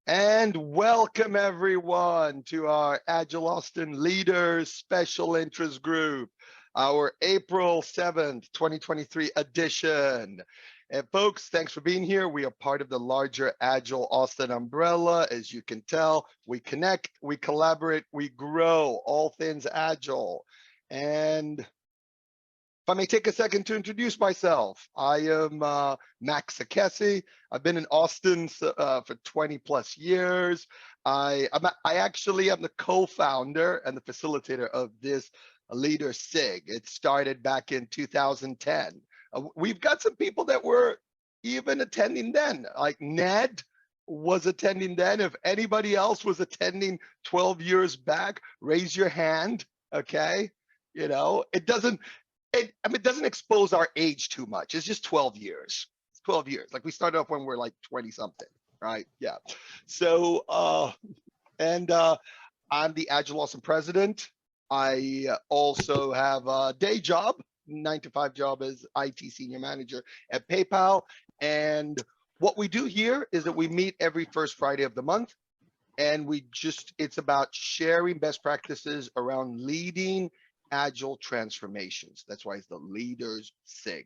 And welcome everyone to our Agile Austin Leaders Special Interest Group, our April 7th, 2023 edition. And folks, thanks for being here. We are part of the larger Agile Austin umbrella. As you can tell, we connect, we collaborate, we grow, all things Agile. And if I may take a second to introduce myself, I am Max Ekesi. I've been in Austin for 20 plus years. I actually am the co-founder and the facilitator of this Leader SIG. It started back in 2010. We've got some people that were even attending then, like Ned was attending then. If anybody else was attending 12 years back, raise your hand, okay? You know, it doesn't expose our age too much. It's just 12 years. It's 12 years. Like we started off when we're like 20 something, right? Yeah. So, I'm the Agile Austin president. I also have a day job, 9-to-5 job as IT senior manager at PayPal. And what we do here is that we meet every first Friday of the month. And it's about sharing best practices around leading Agile transformations. That's why it's the Leaders SIG.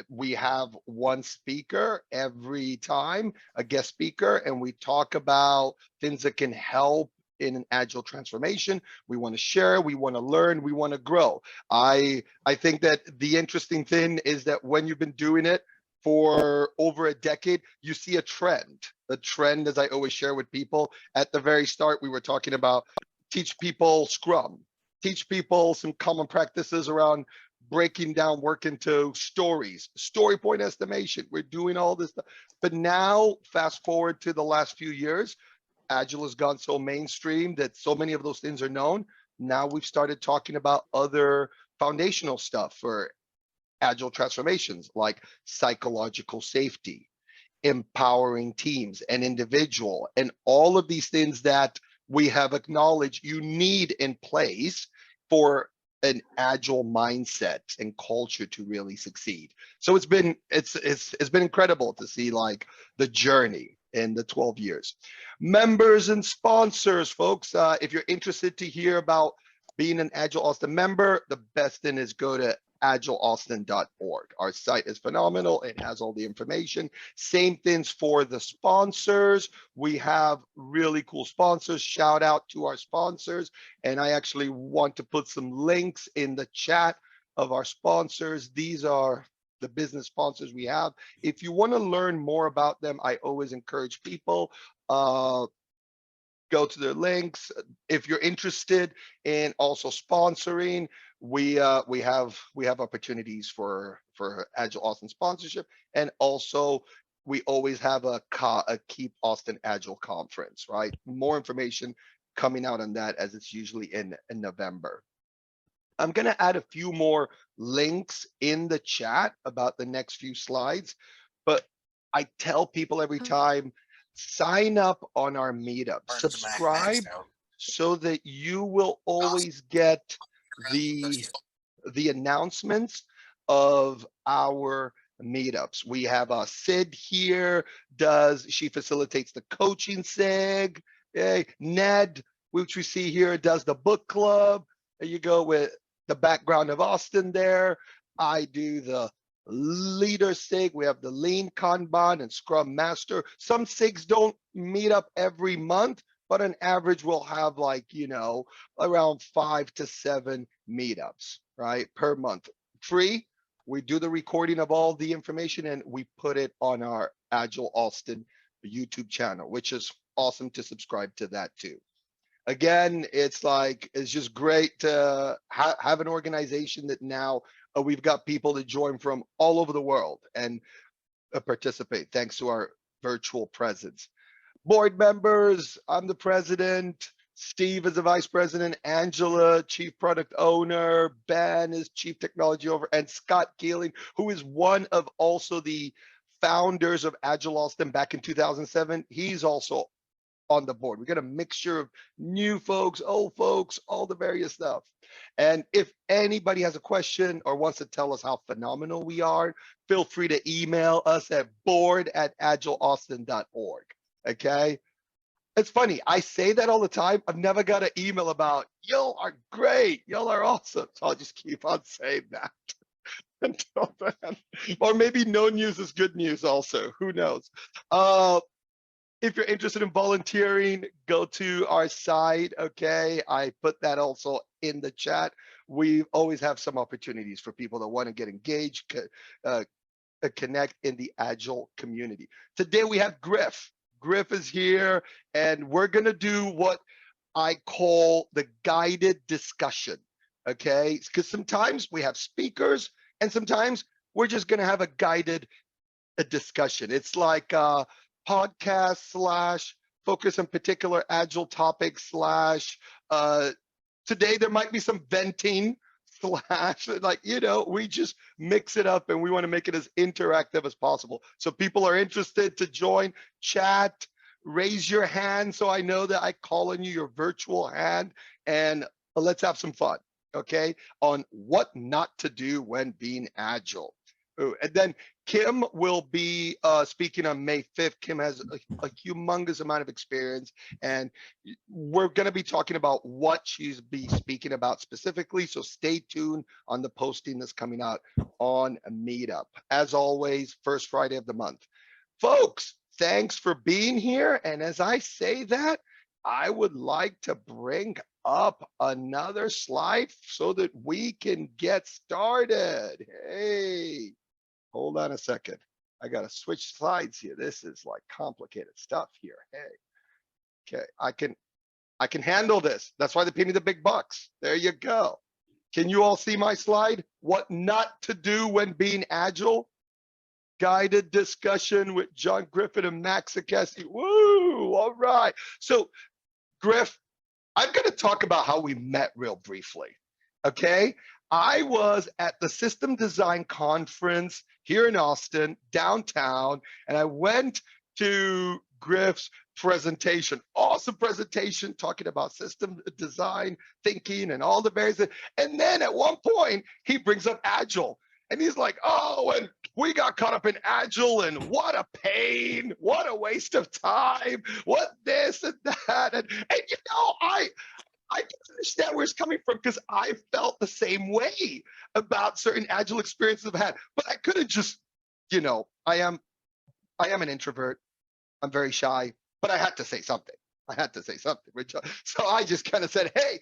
We have one speaker every time, a guest speaker, and we talk about things that can help in an Agile transformation. We want to share, we want to learn, we want to grow. I think that the interesting thing is that when you've been doing it for over a decade, you see a trend. The trend, as I always share with people, at the very start, we were talking about teach people Scrum, teach people some common practices around breaking down work into stories, story point estimation. We're doing all this stuff. But now, fast forward to the last few years, Agile has gone so mainstream that so many of those things are known. Now we've started talking about other foundational stuff for Agile transformations, like psychological safety, empowering teams and individual, and all of these things that we have acknowledged you need in place for an Agile mindset and culture to really succeed. So it's been incredible to see like the journey in the 12 years. Members and sponsors, folks, if you're interested to hear about being an Agile Austin member, the best thing is go to agileaustin.org. Our site is phenomenal. It has all the information. Same things for the sponsors. We have really cool sponsors. Shout out to our sponsors. And I actually want to put some links in the chat of our sponsors. These are the business sponsors we have. If you want to learn more about them, I always encourage people, go to their links. If you're interested in also sponsoring, we have opportunities for Agile Austin sponsorship, and also we always have a Keep Austin Agile conference, right? More information coming out on that as it's usually in November. I'm going to add a few more links in the chat about the next few slides, but I tell people every time, sign up on our meetup, subscribe so that you will always get the announcements of our meetups. We have Sid here, she facilitates the coaching SIG. Ned, which we see here, does the book club. There you go with the background of Austin there. I do the Leader SIG. We have the Lean Kanban and Scrum Master. Some SIGs don't meet up every month, but on average, we'll have around 5 to 7 meetups, right, per month. Free. We do the recording of all the information and we put it on our Agile Austin YouTube channel, which is awesome to subscribe to that too. Again, it's just great to have an organization that now we've got people that join from all over the world and participate thanks to our virtual presence. Board members, I'm the president. Steve is the vice president. Angela, chief product owner. Ben is chief technology officer. And Scott Keeling, who is one of also the founders of Agile Austin back in 2007. He's also on the board. We got a mixture of new folks, old folks, all the various stuff. And if anybody has a question or wants to tell us how phenomenal we are, feel free to email us at board@agileaustin.org. Okay. It's funny. I say that all the time. I've never got an email about, y'all are great. Y'all are awesome. So I'll just keep on saying that until then. Or maybe no news is good news also. Who knows? If you're interested in volunteering, go to our site, okay? I put that also in the chat. We always have some opportunities for people that want to get engaged, connect in the Agile community. Today we have Griff. Griff is here, and we're gonna do what I call the guided discussion, okay? Because sometimes we have speakers, and sometimes we're just gonna have a guided discussion. It's like podcast / focus on particular Agile topics / today there might be some venting / like, we just mix it up, and we want to make it as interactive as possible. So people are interested to join, chat, raise your hand so I know that I call on you, your virtual hand, and let's have some fun, okay, on what not to do when being Agile. Ooh, and then Kim will be speaking on May 5th. Kim has a humongous amount of experience, and we're going to be talking about what she's be speaking about specifically. So stay tuned on the posting that's coming out on Meetup. As always, first Friday of the month. Folks, thanks for being here. And as I say that, I would like to bring up another slide so that we can get started. Hey. Hold on a second. I got to switch slides here. This is like complicated stuff here. Hey, okay, I can handle this. That's why they pay me the big bucks. There you go. Can you all see my slide? What not to do when being Agile? Guided discussion with John Griffin and Max Ekesi. Woo! All right. So, Griff, I'm going to talk about how we met real briefly. Okay. I was at the System Design Conference here in Austin, downtown, and I went to Griff's presentation. Awesome presentation talking about system design, thinking, and all the various. And then at one point, he brings up Agile. And he's like, oh, and we got caught up in Agile, and what a pain, what a waste of time, what this and that. And I can understand where it's coming from, because I felt the same way about certain Agile experiences I've had. But I couldn't just, I am an introvert. I'm very shy, but I had to say something. So I just kind of said, hey,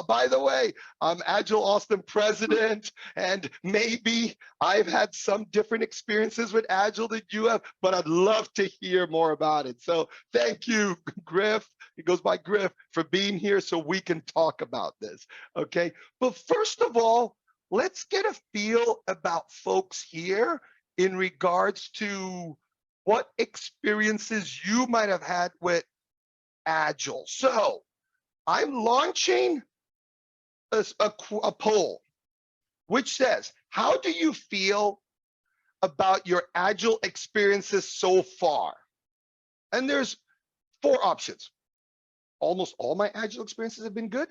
by the way, I'm Agile Austin president, and maybe I've had some different experiences with Agile than you have, but I'd love to hear more about it. So thank you, Griff. He goes by Griff, for being here so we can talk about this, okay? But first of all, let's get a feel about folks here in regards to what experiences you might have had with Agile. So I'm launching a poll, which says, how do you feel about your Agile experiences so far? And there's 4 options. Almost all my Agile experiences have been good.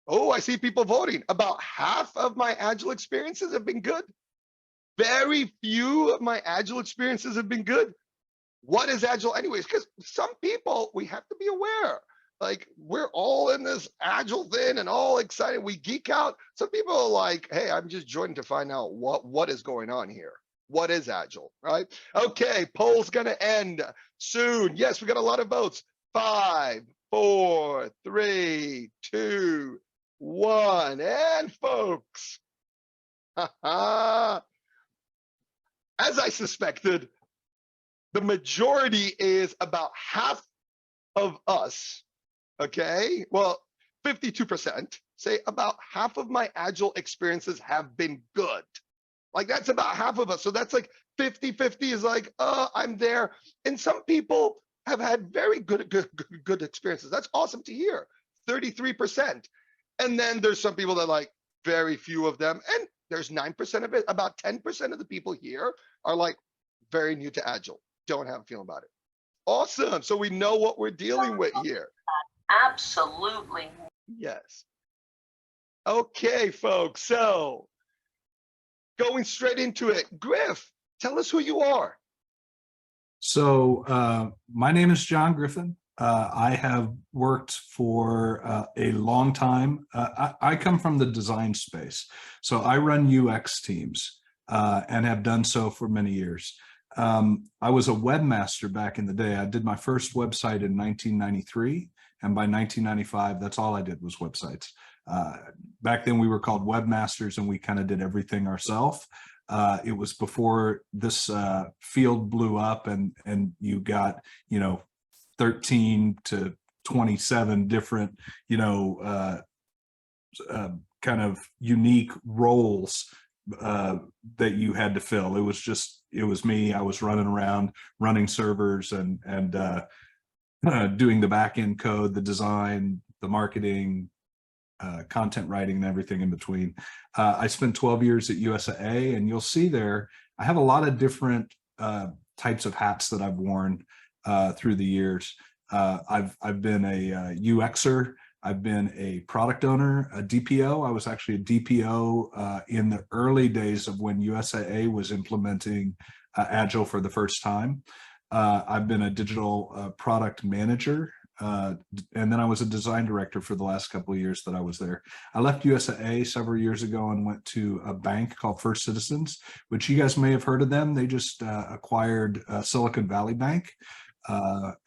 Oh, I see people voting. About half of my Agile experiences have been good. Very few of my Agile experiences have been good. What is Agile anyways? Because some people, we have to be aware, like, we're all in this Agile thing and all excited. We geek out. Some people are like, hey, I'm just joining to find out what is going on here. What is Agile, right? Okay, poll's gonna end soon. Yes, we got a lot of votes. 5, 4, 3, 2, 1. And folks, as I suspected, the majority is about half of us, okay? Well, 52% say about half of my Agile experiences have been good. Like, that's about half of us. So that's like 50-50 is like, I'm there. And some people have had very good experiences. That's awesome to hear, 33%. And then there's some people that like very few of them. And there's 9% of it. About 10% of the people here are like very new to Agile. Don't have a feeling about it. Awesome. So we know what we're dealing with here. Absolutely. Yes. Okay, folks. So going straight into it, Griff, tell us who you are. So my name is John Griffin. I have worked for a long time. I come from the design space, so I run UX teams and have done so for many years. I was a webmaster back in the day. I did my first website in 1993, and by 1995, that's all I did was websites. Back then we were called webmasters, and we kind of did everything ourselves. It was before this field blew up, and you got, 13 to 27 different, kind of unique roles that you had to fill. It was me. I was running around, running servers and doing the back end code, the design, the marketing, content writing, and everything in between. I spent 12 years at USAA, and you'll see there, I have a lot of different types of hats that I've worn through the years. I've been a UXer. I've been a product owner, a DPO. I was actually a DPO in the early days of when USAA was implementing Agile for the first time. I've been a digital product manager, and then I was a design director for the last couple of years that I was there. I left USAA several years ago and went to a bank called First Citizens, which you guys may have heard of them. They just acquired Silicon Valley Bank.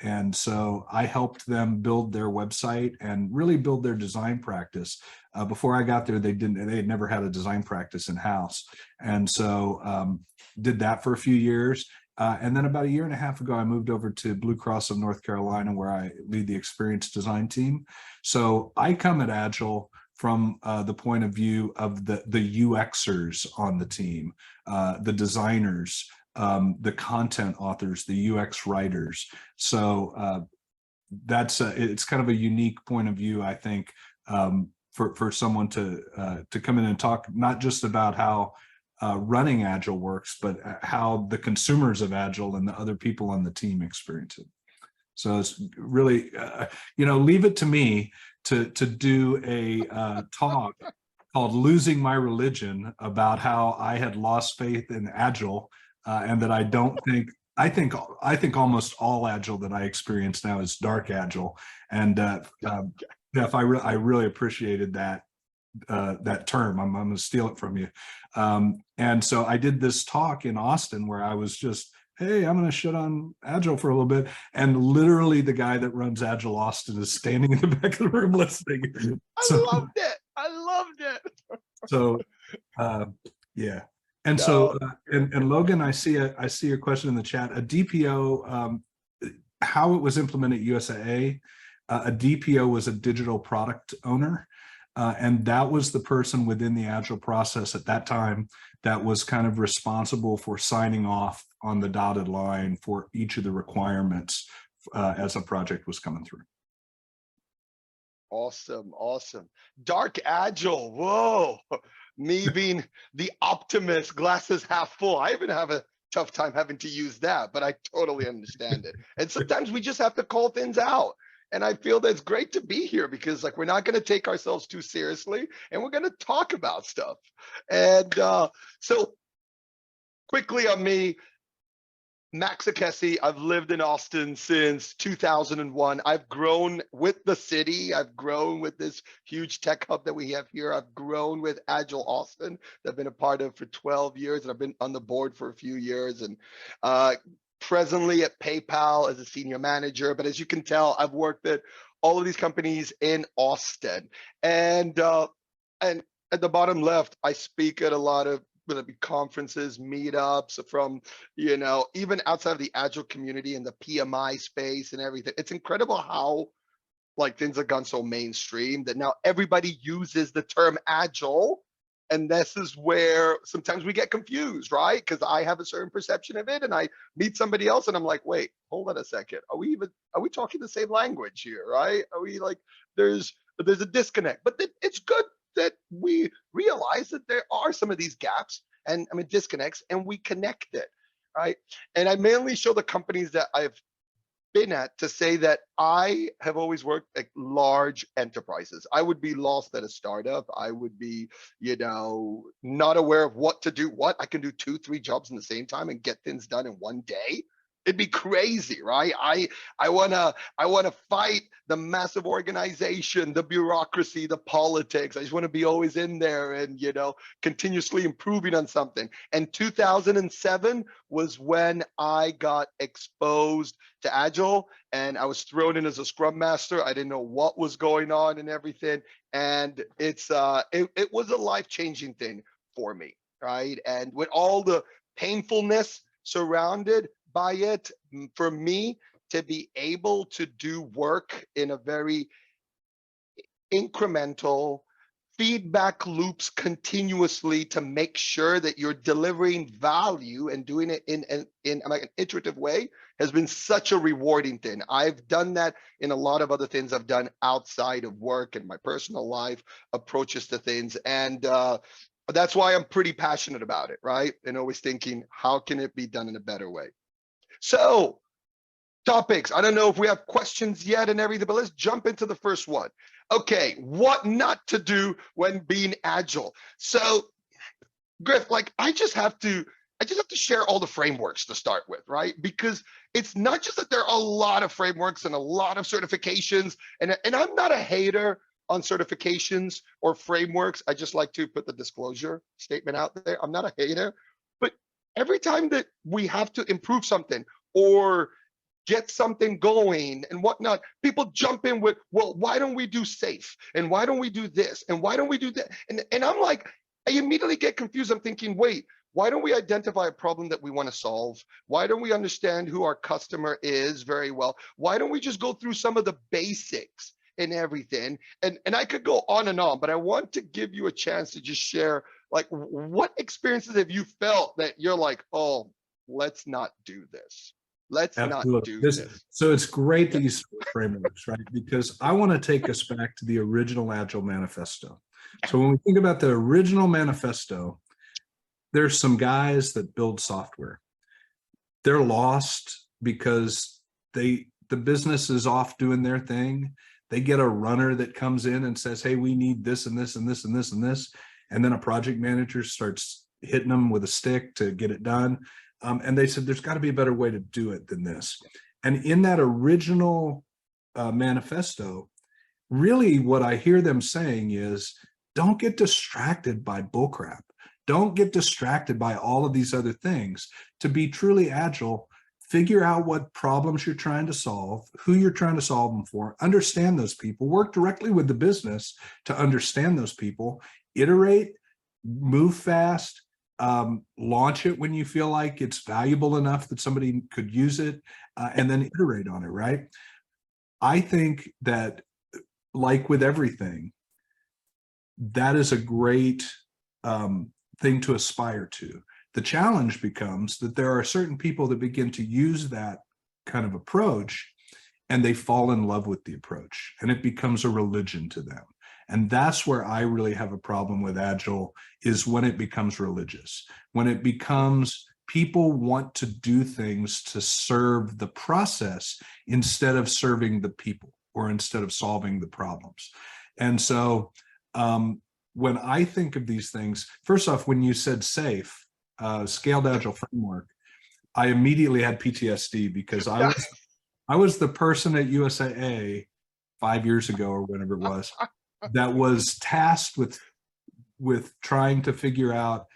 And so I helped them build their website and really build their design practice. Before I got there, they had never had a design practice in-house. And so did that for a few years. And then about a year and a half ago, I moved over to Blue Cross of North Carolina, where I lead the experience design team. So I come at Agile from the point of view of the UXers on the team, the designers, the content authors, the UX writers. So it's kind of a unique point of view, I think, for someone to come in and talk not just about how running Agile works, but how the consumers of Agile and the other people on the team experience it. So it's really, leave it to me to do a talk called "Losing My Religion" about how I had lost faith in Agile, and that I think almost all Agile that I experience now is dark Agile. And Jeff, I really appreciated that term. I'm going to steal it from you. And so I did this talk in Austin where I was just, hey, I'm going to shit on Agile for a little bit. And literally the guy that runs Agile Austin is standing in the back of the room listening. I loved it. I loved it. So, yeah. And so, and Logan, I see a question in the chat. A DPO, how it was implemented at USAA, a DPO was a digital product owner. And that was the person within the Agile process at that time that was kind of responsible for signing off on the dotted line for each of the requirements as a project was coming through. Awesome, awesome. Dark Agile, whoa. Me being the optimist, glasses half full. I even have a tough time having to use that, but I totally understand it. And sometimes we just have to call things out. And I feel that it's great to be here because we're not going to take ourselves too seriously and we're going to talk about stuff. And so quickly on me, Max Ekesi, I've lived in Austin since 2001. I've grown with the city. I've grown with this huge tech hub that we have here. I've grown with Agile Austin that I've been a part of for 12 years. And I've been on the board for a few years. And presently at PayPal as a senior manager, but as you can tell, I've worked at all of these companies in Austin. And at the bottom left, I speak at a lot of whether it be conferences, meetups from, even outside of the Agile community and the PMI space and everything. It's incredible how things have gone so mainstream that now everybody uses the term Agile. And this is where sometimes we get confused, right? Because I have a certain perception of it and I meet somebody else and I'm like, wait, hold on a second. Are we talking the same language here, right? Are we there's a disconnect, but it's good that we realize that there are some of these gaps and disconnects and we connect it, right? And I mainly show the companies that I've been at to say that I have always worked at large enterprises. I would be lost at a startup. I would be, not aware of what to do. I can do 2-3 jobs in the same time and get things done in one day. It'd be crazy, right? I wanna fight the massive organization, the bureaucracy, the politics. I just want to be always in there and continuously improving on something. And 2007 was when I got exposed to Agile, and I was thrown in as a Scrum Master. I didn't know what was going on and everything, and it was a life-changing thing for me, right? And with all the painfulness surrounded by it, for me to be able to do work in a very incremental feedback loops continuously to make sure that you're delivering value and doing it in like an iterative way has been such a rewarding thing. I've done that in a lot of other things I've done outside of work and my personal life approaches to things. And that's why I'm pretty passionate about it, right? And always thinking, how can it be done in a better way? So topics, I don't know if we have questions yet and everything, but let's jump into the first one. Okay, what not to do when being agile. So Griff, like I just have to share all the frameworks to start with, right? Because it's not just that there are a lot of frameworks and a lot of certifications, and I'm not a hater on certifications or frameworks. I just like to put the disclosure statement out there. I'm not a hater, but every time that we have to improve something or get something going and whatnot, people jump in with, well, why don't we do SAFe? And why don't we do this? And why don't we do that? And I'm like, I immediately get confused. I'm thinking, wait, why don't we identify a problem that we want to solve? Why don't we understand who our customer is very well? Why don't we just go through some of the basics and everything? And I could go on and on, but I want to give you a chance to just share, like, what experiences have you felt that you're like, oh, let's not do this. Let's Absolutely. not do this. So it's great that you start frameworks, right? Because I want to take us back to the original Agile Manifesto. So when we think about the original manifesto, there's some guys that build software. They're lost because the business is off doing their thing. They get a runner that comes in and says, hey, we need this and this and this and this and this. And then a project manager starts hitting them with a stick to get it done. And they said, there's got to be a better way to do it than this. And in that original manifesto, really what I hear them saying is, don't get distracted by bullcrap. Don't get distracted by all of these other things. To be truly agile, figure out what problems you're trying to solve, who you're trying to solve them for, understand those people, work directly with the business to understand those people, iterate, move fast, launch it when you feel like it's valuable enough that somebody could use it, and then iterate on it, right? I think that, like with everything, that is a great thing to aspire to. The challenge becomes that there are certain people that begin to use that kind of approach and they fall in love with the approach and it becomes a religion to them. And that's where I really have a problem with Agile, is when it becomes religious, when it becomes people want to do things to serve the process instead of serving the people or instead of solving the problems. And so when I think of these things, first off, when you said SAFe, Scaled Agile Framework, I immediately had PTSD because I was the person at USAA 5 years ago or whenever it was that was tasked with trying to figure out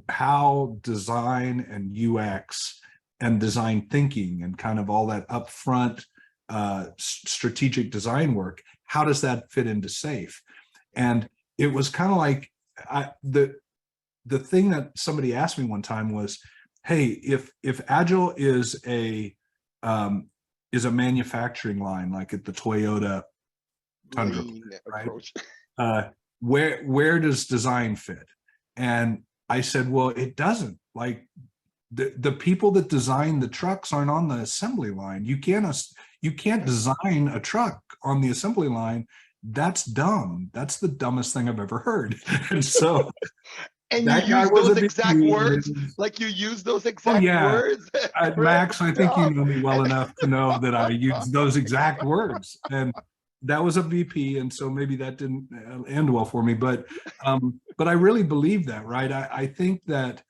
how design and UX and design thinking and kind of all that upfront strategic design work, how does that fit into SAFe? And it was kind of like the thing that somebody asked me one time was, hey, if Agile is a manufacturing line, like at the Toyota Tundra, right? Where does design fit? And I said, well, it doesn't. Like the people that design the trucks aren't on the assembly line. You can't design a truck on the assembly line. That's dumb. That's the dumbest thing I've ever heard. And so and you use those exact words, like you use those exact words. Max, I think you know me well enough to know that I use those exact words. And that was a VP, and so maybe that didn't end well for me. But I really believe that, right? I think that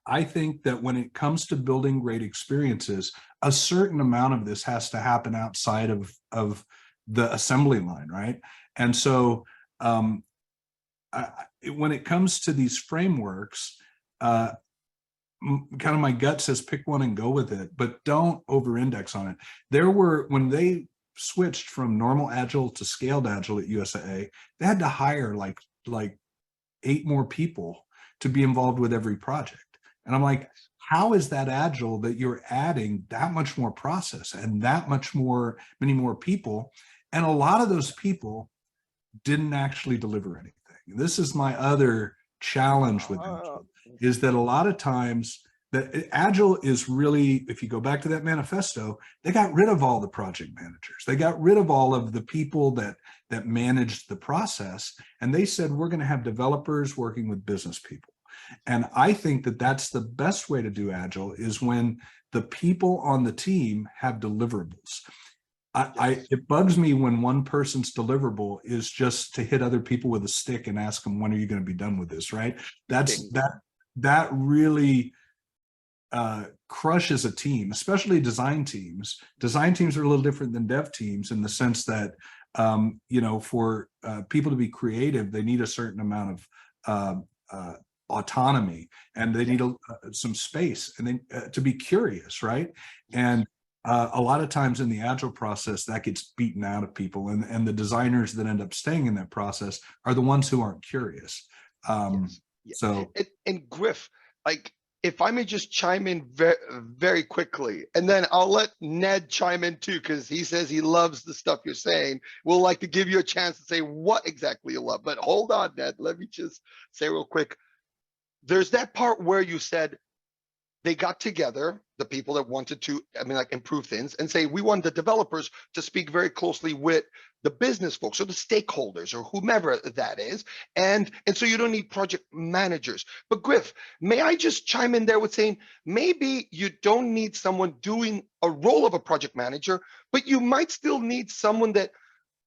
I think that when it comes to building great experiences, a certain amount of this has to happen outside of the assembly line, right? And so when it comes to these frameworks, kind of my gut says pick one and go with it, but don't over-index on it. When they switched from normal Agile to scaled Agile at USAA, they had to hire like 8 more people to be involved with every project. And I'm like, how is that Agile that you're adding that much more process and that many more people? And a lot of those people didn't actually deliver anything. This is my other challenge with Agile, is that a lot of times that Agile is really, if you go back to that manifesto, they got rid of all the project managers. They got rid of all of the people that managed the process. And they said, we're going to have developers working with business people. And I think that that's the best way to do Agile, is when the people on the team have deliverables. It bugs me when one person's deliverable is just to hit other people with a stick and ask them, when are you going to be done with this, right? That really crushes a team, especially design teams. Design teams are a little different than dev teams in the sense that, for people to be creative, they need a certain amount of autonomy, and they need some space, and then to be curious, right? And a lot of times in the Agile process, that gets beaten out of people, and the designers that end up staying in that process are the ones who aren't curious. So, and Griff, like, if I may just chime in very, very quickly, and then I'll let Ned chime in too, because he says he loves the stuff you're saying. We'll like to give you a chance to say what exactly you love. But hold on, Ned, let me just say real quick. There's that part where you said they got together, the people that wanted to, improve things, and say, we want the developers to speak very closely with the business folks or the stakeholders or whomever that is. And so you don't need project managers. But Griff, may I just chime in there with saying, maybe you don't need someone doing a role of a project manager, but you might still need someone that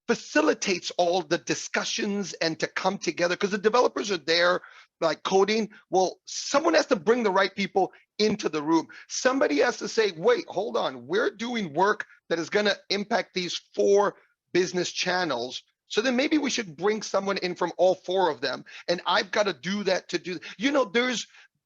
facilitates all the discussions and to come together, because the developers are there like coding. Well, someone has to bring the right people into the room. Somebody has to say, wait, hold on, we're doing work that is going to impact these 4 business channels. So then maybe we should bring someone in from all 4 of them. And I've got to do that to do,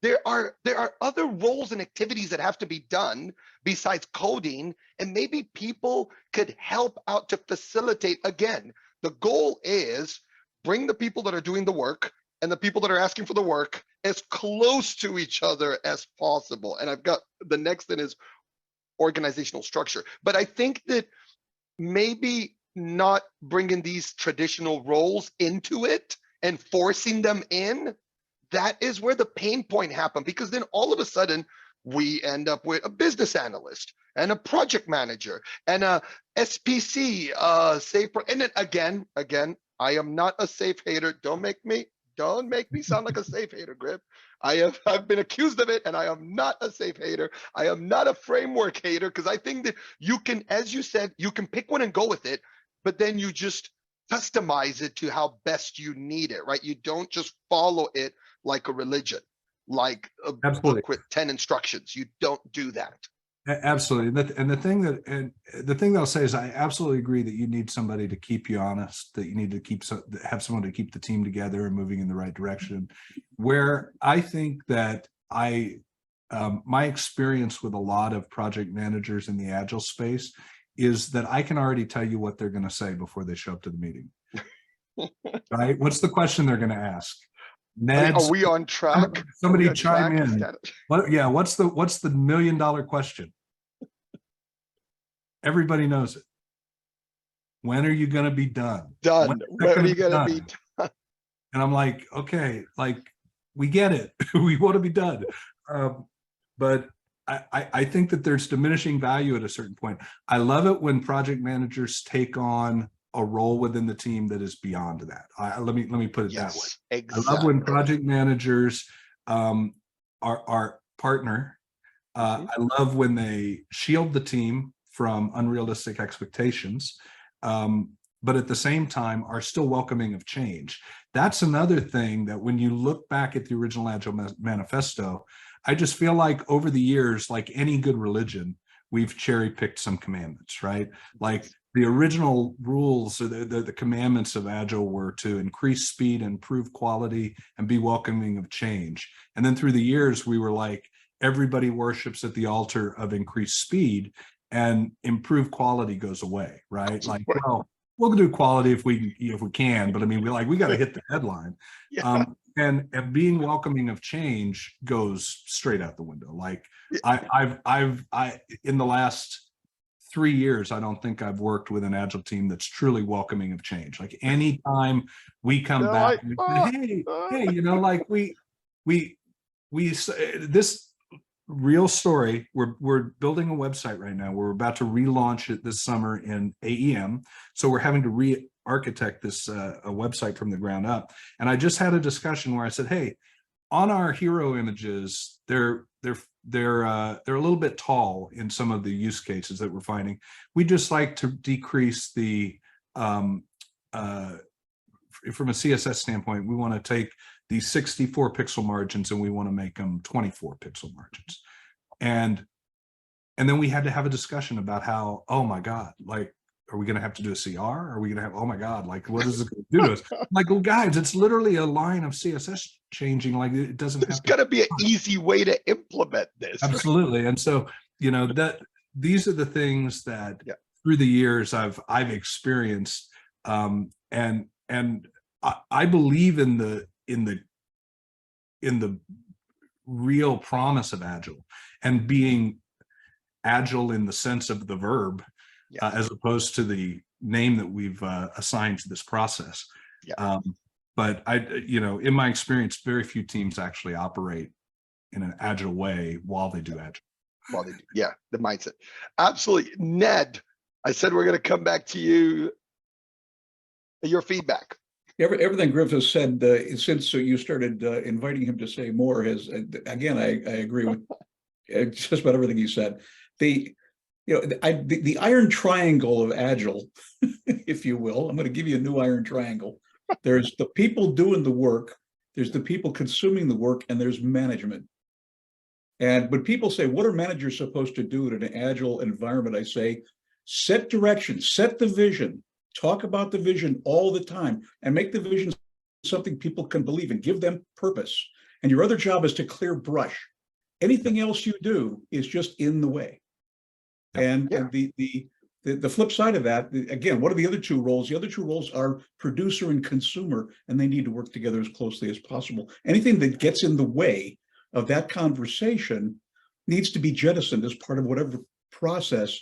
there are other roles and activities that have to be done besides coding, and maybe people could help out to facilitate. Again, the goal is bring the people that are doing the work and the people that are asking for the work as close to each other as possible. And I've got the next thing is organizational structure. But I think that maybe not bringing these traditional roles into it and forcing them in, that is where the pain point happened, because then all of a sudden we end up with a business analyst and a project manager and a SPC, safe. And then again, I am not a safe hater. Don't make me sound like a safe hater, Griff. I've been accused of it, and I am not a safe hater. I am not a framework hater, because I think that you can, as you said, you can pick one and go with it, but then you just customize it to how best you need it, right? You don't just follow it like a religion, like a book with 10 instructions. You don't do that. Absolutely. And the thing that I'll say is, I absolutely agree that you need somebody to keep you honest, that you need to have someone to keep the team together and moving in the right direction. Where I think that my experience with a lot of project managers in the Agile space is that I can already tell you what they're going to say before they show up to the meeting. Right? What's the question they're going to ask? Ned, are we on track? Somebody chime in. What's the $1 million question? Everybody knows it. When are you going to be done? When are you going to be done? And I'm like, okay, like, we get it. We want to be done. But I think that there's diminishing value at a certain point. I love it when project managers take on a role within the team that is beyond that. Let me put it that way. Exactly. I love when project managers are partner. I love when they shield the team from unrealistic expectations, but at the same time are still welcoming of change. That's another thing that when you look back at the original Agile Manifesto, I just feel like over the years, like any good religion, we've cherry picked some commandments, right? Like the original rules or the commandments of Agile were to increase speed, improve quality, and be welcoming of change. And then through the years, we were like, everybody worships at the altar of increased speed, and improved quality goes away, right? Like, well, we'll do quality if we can, but I mean, we got to hit the headline. Yeah. And being welcoming of change goes straight out the window. Like Yeah. I in the last 3 years, I don't think I've worked with an Agile team that's truly welcoming of change. Like anytime we come They're back like, and we say, hey, you know, like this real story, we're building a website right now. We're about to relaunch it this summer in AEM. So we're having to re-architect this a website from the ground up. And I just had a discussion where I said, hey, on our hero images, they're a little bit tall in some of the use cases that we're finding. We just like to decrease the from a CSS standpoint, we want to take these 64 pixel margins and we want to make them 24 pixel margins. And then we had to have a discussion about how, oh my God, like, are we going to have to do a CR? Are we going to have, oh my God, like, what is it going to do to us? Like, well, guys, it's literally a line of CSS changing. Like, it doesn't There's have to. got to be an easy way to implement this. Absolutely. Right? And so, you know, that these are the things that through the years I've experienced. And I believe in the real promise of Agile and being Agile in the sense of the verb, as opposed to the name that we've assigned to this process. But you know, in my experience, very few teams actually operate in an Agile way while they do Agile. While they do, the mindset. Absolutely. Ned, I said we're going to come back to you. Your feedback. Everything Griff has said since you started inviting him to say more has, again, I agree with just about everything he said. The iron triangle of Agile, if you will, I'm going to give you a new iron triangle. There's the people doing the work, there's the people consuming the work, and there's management. And when people say, what are managers supposed to do in an Agile environment? I say, set direction, set the vision, talk about the vision all the time, and make the vision something people can believe in, give them purpose. And your other job is to clear brush. Anything else you do is just in the way. And the flip side of that, again, what are the other two roles? The other two roles are producer and consumer, and they need to work together as closely as possible. Anything that gets in the way of that conversation needs to be jettisoned as part of whatever process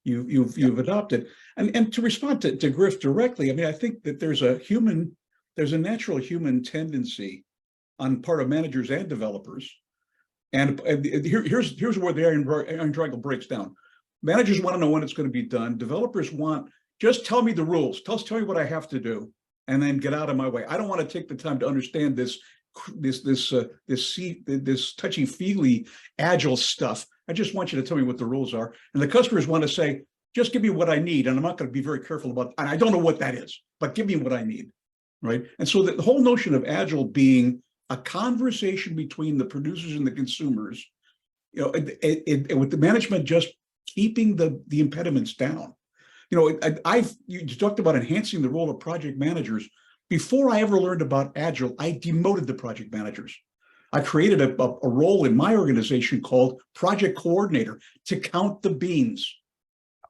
you've adopted. And to respond to Griff directly, I mean, I think that there's a natural human tendency on part of managers and developers. And here's where the iron triangle breaks down. Managers want to know when it's going to be done. Developers want, just tell me the rules, tell me what I have to do, and then get out of my way. I don't want to take the time to understand this touchy-feely Agile stuff. I just want you to tell me what the rules are. And the customers want to say, just give me what I need. And I'm not going to be very careful about, and I don't know what that is, but give me what I need, right? And so the whole notion of Agile being a conversation between the producers and the consumers, you know, with the management just keeping the impediments down. You know, you talked about enhancing the role of project managers. Before I ever learned about Agile, I demoted the project managers. I created a role in my organization called project coordinator to count the beans.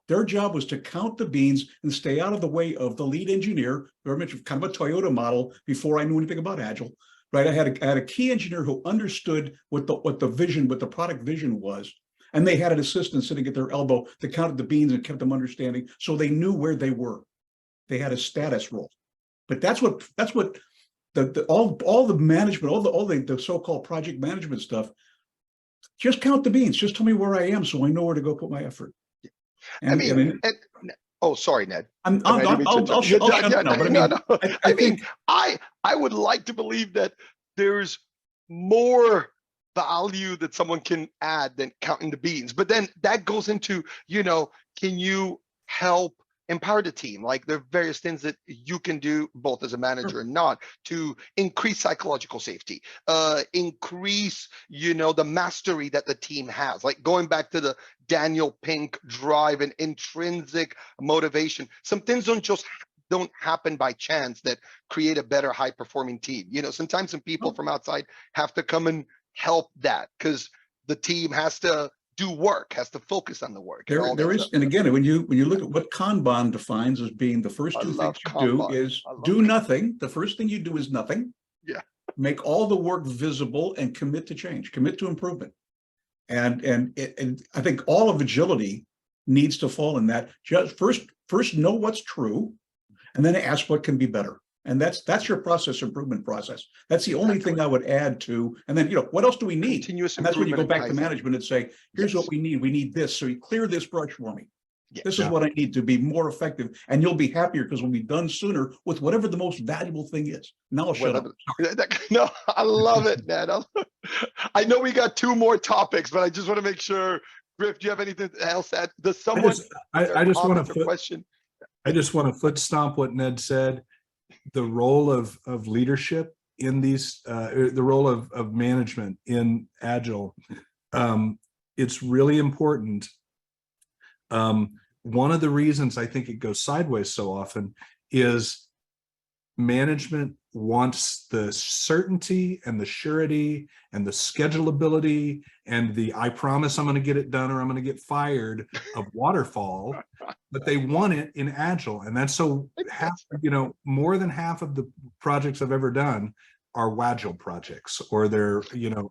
Their job was to count the beans and stay out of the way of the lead engineer, very much kind of a Toyota model before I knew anything about Agile. Right? I had a key engineer who understood what the vision, what the product vision was. And they had an assistant sitting at their elbow that counted the beans and kept them understanding, so they knew where they were. They had a status role. But that's what all the management, all the so-called project management stuff. Just count the beans. Just tell me where I am, so I know where to go put my effort. And, oh, sorry, Ned. I'll shut up now. But I mean, I would like to believe that there's more value that someone can add than counting the beans. But then that goes into, you know, can you help empower the team. Like there are various things that you can do both as a manager and not to increase psychological safety, increase, the mastery that the team has. Like going back to the Daniel Pink drive and intrinsic motivation. Some things don't happen by chance that create a better high performing team. Sometimes some people from outside have to come and help that because the team has to do work, has to focus on the work. There is, and again, when you look at what Kanban defines as being the first two things you do is do nothing. The first thing you do is nothing. Yeah. Make all the work visible and commit to change, commit to improvement. And I think all of agility needs to fall in that. Just first know what's true, and then ask what can be better. And that's your process improvement process. That's the only thing I would add to. And then, what else do we need? Continuous and that's when you go improvement back to and Kaizen. management and say, here's what we need. We need this. So you clear this brush for me. Yeah. This is what I need to be more effective. And you'll be happier because we'll be done sooner with whatever the most valuable thing is. Now I'll shut up. No, I love it, Ned. I know we got 2 more topics, but I just want to make sure, Griff, do you have anything else to add? Does someone I just want to question? I just want to foot stomp what Ned said. The role of leadership in these, the role of management in Agile, it's really important. One of the reasons I think it goes sideways so often is management wants the certainty and the surety and the schedulability and the I promise I'm going to get it done or I'm going to get fired of waterfall, but they want it in Agile. And that's so more than half of the projects I've ever done are Wagile projects, or they're,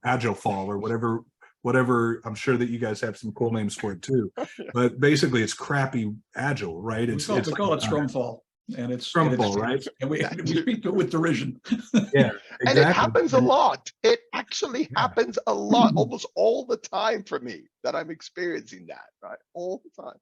Agile fall or whatever. I'm sure that you guys have some cool names for it too, but basically it's crappy Agile, right? We call it Scrum Fall. And it's Scrum Fall, right? And we speak to it with derision. Yeah, exactly. And it happens a lot. It actually happens a lot, almost all the time for me that I'm experiencing that, right? All the time.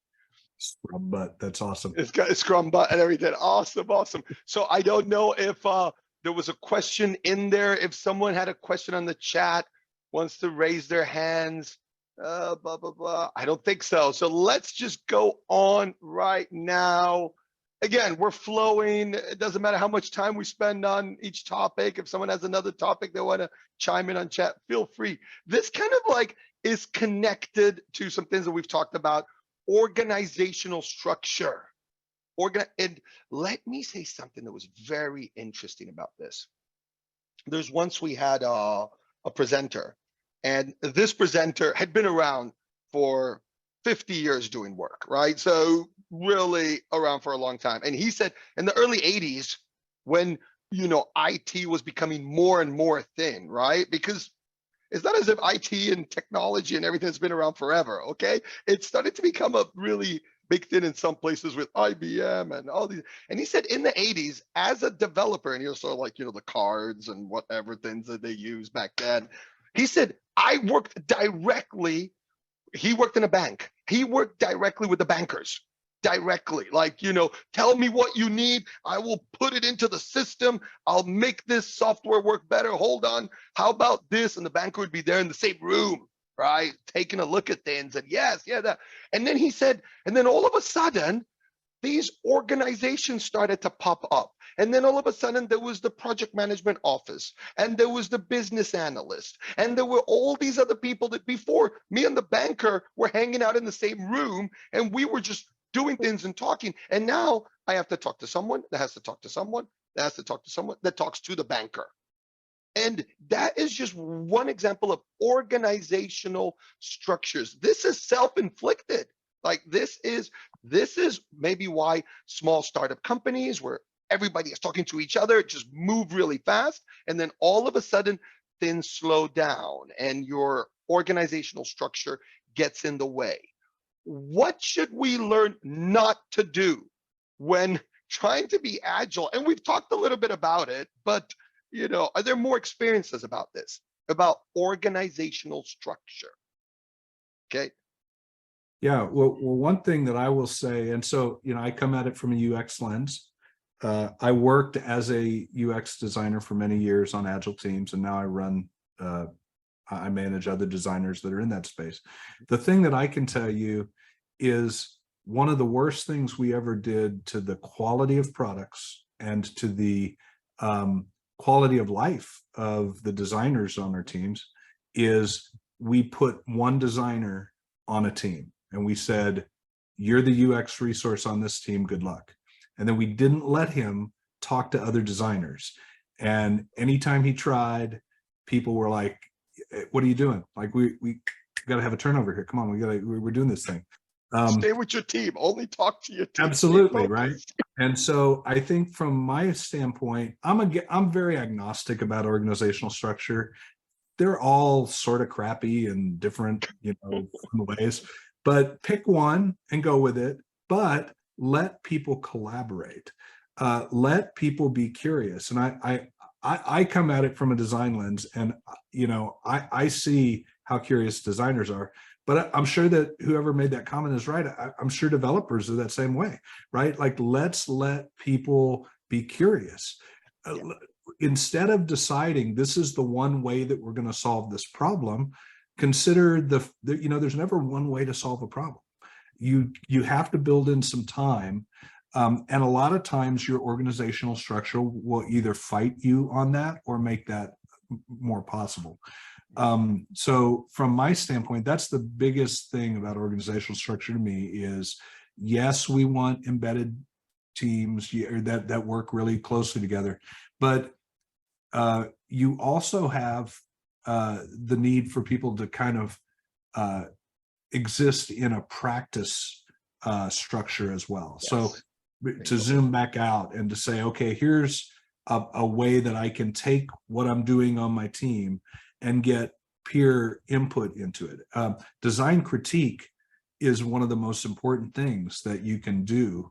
Scrum butt, that's awesome. It's got a Scrum butt and everything. Awesome. So I don't know if there was a question in there. If someone had a question on the chat, wants to raise their hands, blah, blah, blah. I don't think so. So let's just go on right now. Again, we're flowing. It doesn't matter how much time we spend on each topic. If someone has another topic they want to chime in on chat, feel free. This kind of is connected to some things that we've talked about, organizational structure. And let me say something that was very interesting about this. There's once we had a presenter, and this presenter had been around for 50 years doing work, right? So really around for a long time. And he said in the early 80s, when, IT was becoming more and more thin, right? Because it's not as if IT and technology and everything has been around forever, okay? It started to become a really big thing in some places with IBM and all these. And he said in the 80s, as a developer, and sort of the cards and whatever things that they used back then, he said, I worked directly. He worked in a bank. He worked directly with the bankers. Directly, tell me what you need. I will put it into the system. I'll make this software work better. Hold on. How about this? And the banker would be there in the same room, right? Taking a look at things and that. And then he said, and then all of a sudden, these organizations started to pop up. And then all of a sudden, there was the project management office, and there was the business analyst, and there were all these other people that before me and the banker were hanging out in the same room, and we were just doing things and talking. And now I have to talk to someone that has to talk to someone that has to talk to someone that talks to the banker. And that is just one example of organizational structures. This is self-inflicted. This is maybe why small startup companies where everybody is talking to each other just move really fast. And then all of a sudden things slow down and your organizational structure gets in the way. What should we learn not to do when trying to be agile? And we've talked a little bit about it, but are there more experiences about this, about organizational structure? Okay. Yeah, well, one thing that I will say, and so, I come at it from a UX lens. I worked as a UX designer for many years on Agile teams, and now I manage other designers that are in that space. The thing that I can tell you is one of the worst things we ever did to the quality of products and to the quality of life of the designers on our teams is we put one designer on a team and we said, you're the UX resource on this team, good luck. And then we didn't let him talk to other designers. And anytime he tried, people were like, what are you doing? Like, we got to have a turnover here. Come on, we're doing this thing. Stay with your team, only talk to your team. Absolutely, right? And so I think from my standpoint, I'm very agnostic about organizational structure. They're all sort of crappy in different, ways, but pick one and go with it, but let people collaborate. Let people be curious. And I come at it from a design lens, and I see how curious designers are. But I'm sure that whoever made that comment is right. I'm sure developers are that same way, right? Like, let's let people be curious. Instead of deciding this is the one way that we're going to solve this problem, consider there's never one way to solve a problem. You have to build in some time. And a lot of times your organizational structure will either fight you on that or make that more possible. So from my standpoint, that's the biggest thing about organizational structure to me is, yes, we want embedded teams that work really closely together, but you also have the need for people to kind of exist in a practice structure as well. Yes. So to zoom back out and to say, okay, here's a way that I can take what I'm doing on my team and get peer input into it. Design critique is one of the most important things that you can do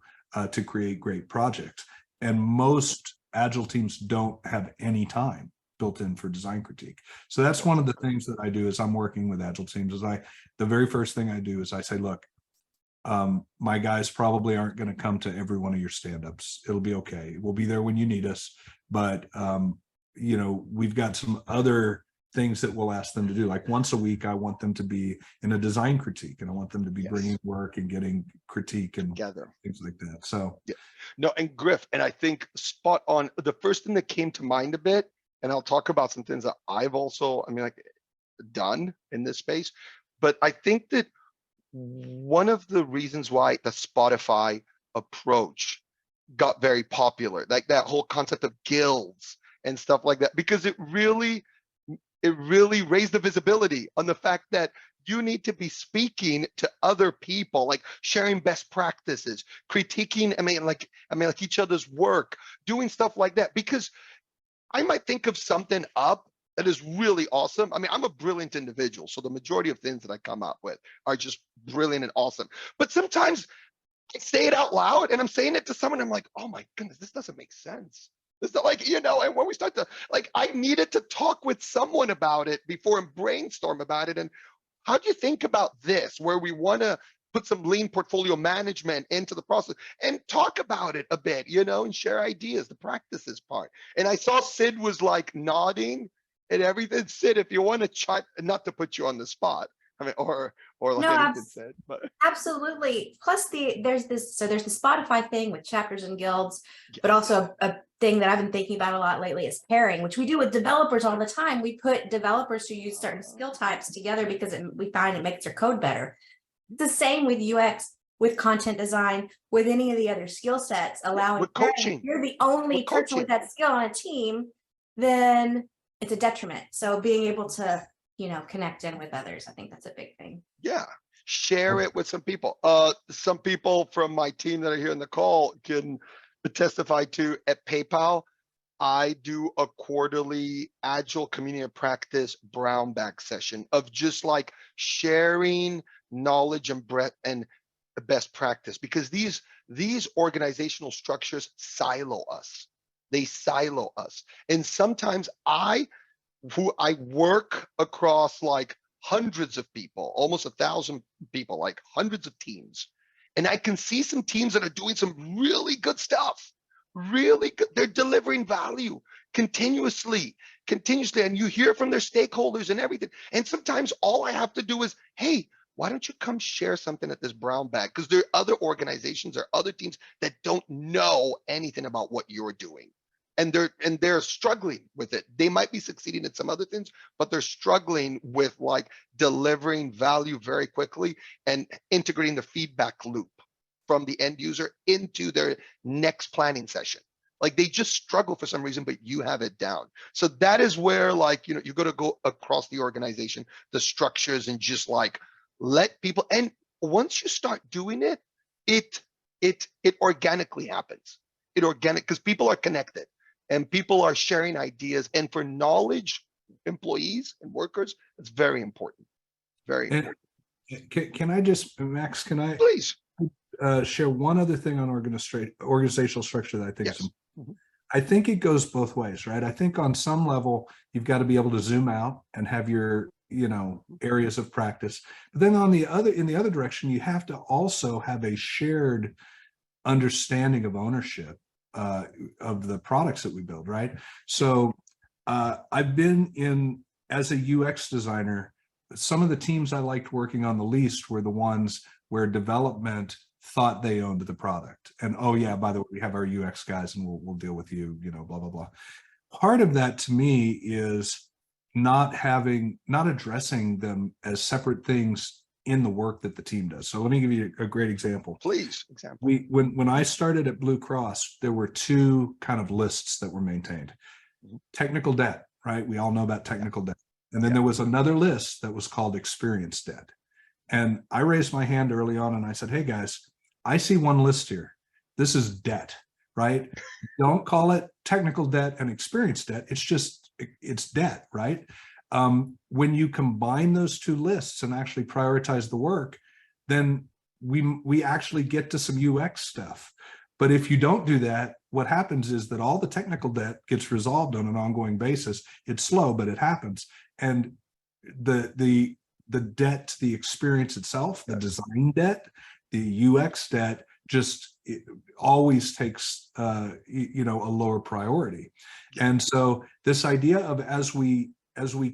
to create great projects. And most Agile teams don't have any time built in for design critique. So that's one of the things that I do as I'm working with Agile teams is the very first thing I do is I say, look, my guys probably aren't going to come to every one of your stand-ups. It'll be okay. We'll be there when you need us. But, we've got some other things that we'll ask them to do. Like once a week, I want them to be in a design critique, and I want them to be bringing work and getting critique and together, things like that. So no, and Griff, and I think spot on. The first thing that came to mind a bit, and I'll talk about some things that I've also, done in this space, but I think that one of the reasons why the Spotify approach got very popular, like that whole concept of guilds and stuff like that, because it really raised the visibility on the fact that you need to be speaking to other people, like sharing best practices, critiquing, like each other's work, doing stuff like that. Because I might think of something up that is really awesome. I'm a brilliant individual, so the majority of things that I come up with are just brilliant and awesome. But sometimes I say it out loud and I'm saying it to someone, I'm like, oh my goodness, this doesn't make sense. It's not like, and when we start to, I needed to talk with someone about it before and brainstorm about it. And how do you think about this, where we want to put some lean portfolio management into the process and talk about it a bit, and share ideas, the practices part. And I saw Sid was like nodding and everything. Sid, if you want to chat, not to put you on the spot, or like anything said, but absolutely. Plus there's the Spotify thing with chapters and guilds, but also a thing that I've been thinking about a lot lately is pairing, which we do with developers all the time. We put developers who use certain skill types together because we find it makes their code better. The same with UX, with content design, with any of the other skill sets, allowing coaching. If you're the only person with that skill on a team, then it's a detriment. So being able to connect in with others, I think that's a big thing. Yeah, share it with some people. Some people from my team that are here in the call can testify to. At PayPal, I do a quarterly Agile Community of Practice brown bag session of just like sharing knowledge and breadth and best practice, because these organizational structures silo us. They silo us, and sometimes I work across like hundreds of people, almost 1,000 people, like hundreds of teams. And I can see some teams that are doing some really good stuff, really good. They're delivering value continuously. And you hear from their stakeholders and everything. And sometimes all I have to do is, hey, why don't you come share something at this brown bag? Because there are other organizations or other teams that don't know anything about what you're doing. And they're struggling with it. They might be succeeding at some other things, but they're struggling with like delivering value very quickly and integrating the feedback loop from the end user into their next planning session. Like they just struggle for some reason, but you have it down. So that is where, like, you know, you're going to go across the organization, the structures, and just like let people. And once you start doing it, it organically happens. It organic, because people are connected and people are sharing ideas. And for knowledge, employees and workers, it's very important. Very important. Can I just, Max, can I Please share one other thing on organizational structure that I think is important? Mhm. I think it goes both ways, right? I think on some level, you've got to be able to zoom out and have your, you know, areas of practice. But then on the other, in the other direction, you have to also have a shared understanding of ownership of the products that we build, right? So I've been in, as a UX designer, some of the teams I liked working on the least were the ones where development thought they owned the product. And, oh yeah, by the way, we have our UX guys and we'll deal with you, you know, blah, blah, blah. Part of that to me is not addressing them as separate things in the work that the team does. So let me give you a great example. Please, example. When I started at Blue Cross, there were two kind of lists that were maintained. Technical debt, right? We all know about technical debt. And then there was another list that was called experience debt. And I raised my hand early on and I said, hey guys, I see one list here. This is debt, right? Don't call it technical debt and experience debt. It's just, it's debt, right? When you combine those two lists and actually prioritize the work, then we actually get to some UX stuff. But if you don't do that, what happens is that all the technical debt gets resolved on an ongoing basis. It's slow, but it happens. And the debt to the experience itself, the design debt, the UX debt, just always takes you know, a lower priority. And so this idea of as we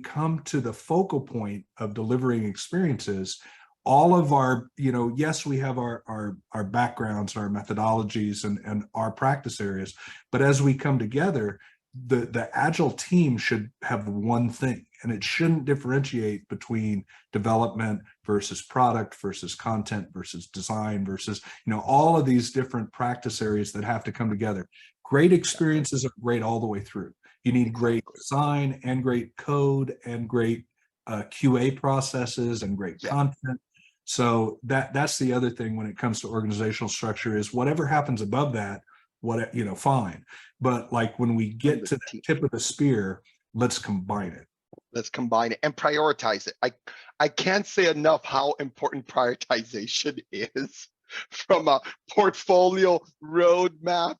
come to the focal point of delivering experiences, all of our, you know, yes, we have our backgrounds, our methodologies, and our practice areas, but as we come together, the Agile team should have one thing, and it shouldn't differentiate between development versus product versus content versus design versus, you know, all of these different practice areas that have to come together. Great experiences are great all the way through. You need great design and great code and great QA processes and great content. So that's the other thing when it comes to organizational structure is whatever happens above that, what, you know, fine. But like when we get to the tip of the spear, let's combine it. Let's combine it and prioritize it. I can't say enough how important prioritization is from a portfolio roadmap,